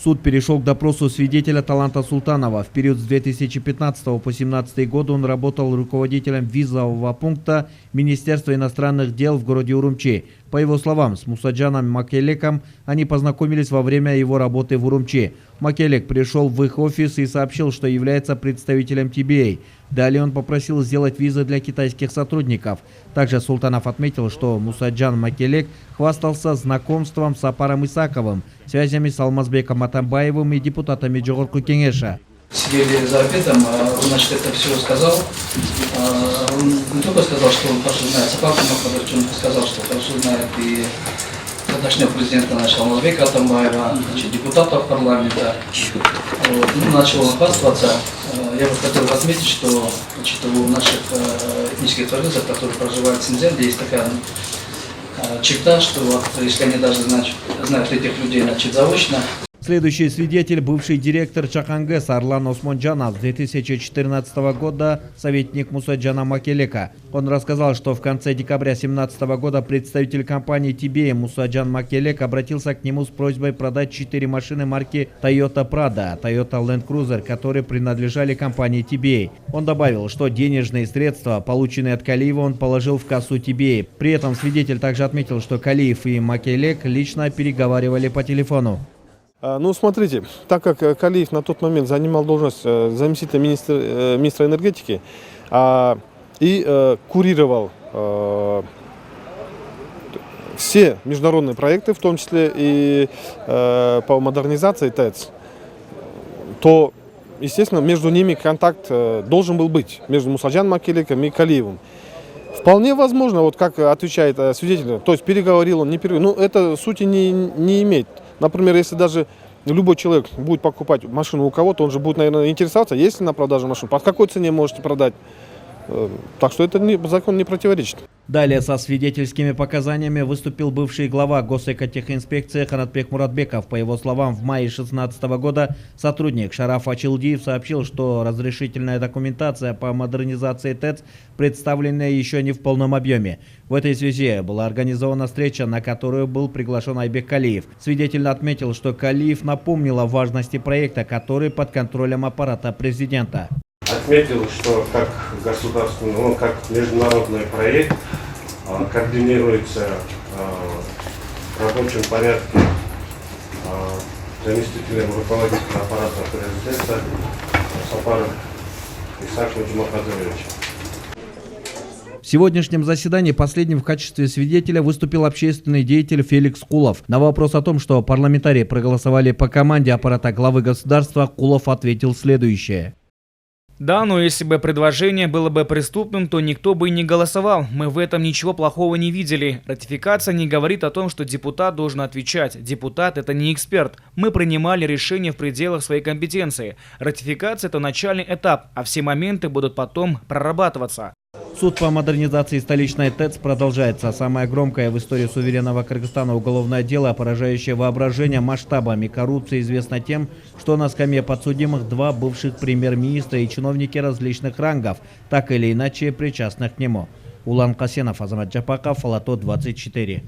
Суд перешел к допросу свидетеля Таланта Султанова. В период с 2015 по 2017 год он работал руководителем визового пункта Министерства иностранных дел в городе Урумчи. По его словам, с Мусаджаном Макелеком они познакомились во время его работы в Урумчи. Макелек пришел в их офис и сообщил, что является представителем TBA. Далее он попросил сделать визы для китайских сотрудников. Также Султанов отметил, что Мусаджан Макелек хвастался знакомством с Апаром Исаковым, связями с Алмазбеком Атамбаевым и депутатами Джогорку Кеңеша. Сидели за обедом, он, значит, это все сказал. Он не только сказал, что он хорошо знает Сапарку Махмадовича, он сказал, что хорошо знает и тогдашнего президента Алмазбека Атамбаева, депутатов парламента. Вот. Начал он хвастаться. Я бы хотел отметить, что у наших этнических туристов, которые проживают в Синьцзяне, есть такая черта, что вот, если они даже знают этих людей заочно. Следующий свидетель – бывший директор Чахангес Арлан Осмонджанов, с 2014 года советник Мусаджана Макелека. Он рассказал, что в конце декабря 2017 года представитель компании TBA Мусаджан Макелек обратился к нему с просьбой продать 4 машины марки Toyota Prado, Toyota Land Cruiser, которые принадлежали компании TBA. Он добавил, что денежные средства, полученные от Калиева, он положил в кассу TBA. При этом свидетель также отметил, что Калиев и Макелек лично переговаривали по телефону. Ну, смотрите, так как Калиев на тот момент занимал должность заместителя министра энергетики и курировал все международные проекты, в том числе и по модернизации ТЭЦ, то, естественно, между ними контакт должен был быть, между Мусаджаном Макелеком и Калиевым. Вполне возможно, вот как отвечает свидетель, то есть переговорил он, не переговорил, но это сути не имеет. Например, если даже любой человек будет покупать машину у кого-то, он же будет, наверное, интересоваться, есть ли на продаже машину, по какой цене можете продать. Так что это закон не противоречит. Далее со свидетельскими показаниями выступил бывший глава Госэкотехинспекции Ханатбек Муратбеков. По его словам, в мае 2016 года сотрудник Шараф Ачилдиев сообщил, что разрешительная документация по модернизации ТЭЦ представлена еще не в полном объеме. В этой связи была организована встреча, на которую был приглашен Айбек Калиев. Свидетель отметил, что Калиев напомнил о важности проекта, который под контролем аппарата президента. Отметил, что как государственный, как международный проект координируется в рабочем порядке заместителем руководителя аппарата президента Сапаром Исаковым Джумахадовичем. В сегодняшнем заседании последним в качестве свидетеля выступил общественный деятель Феликс Кулов. На вопрос о том, что парламентарии проголосовали по команде аппарата главы государства, Кулов ответил следующее. Да, но если бы предложение было бы преступным, то никто бы и не голосовал. Мы в этом ничего плохого не видели. Ратификация не говорит о том, что депутат должен отвечать. Депутат – это не эксперт. Мы принимали решение в пределах своей компетенции. Ратификация – это начальный этап, а все моменты будут потом прорабатываться. Суд по модернизации столичной ТЭЦ продолжается. Самое громкое в истории суверенного Кыргызстана уголовное дело, поражающее воображение масштабами коррупции, известно тем, что на скамье подсудимых 2 бывших премьер-министра и чиновники различных рангов, так или иначе причастных к нему. Улан Касенов, Азамат Джапаков, Фалато 24.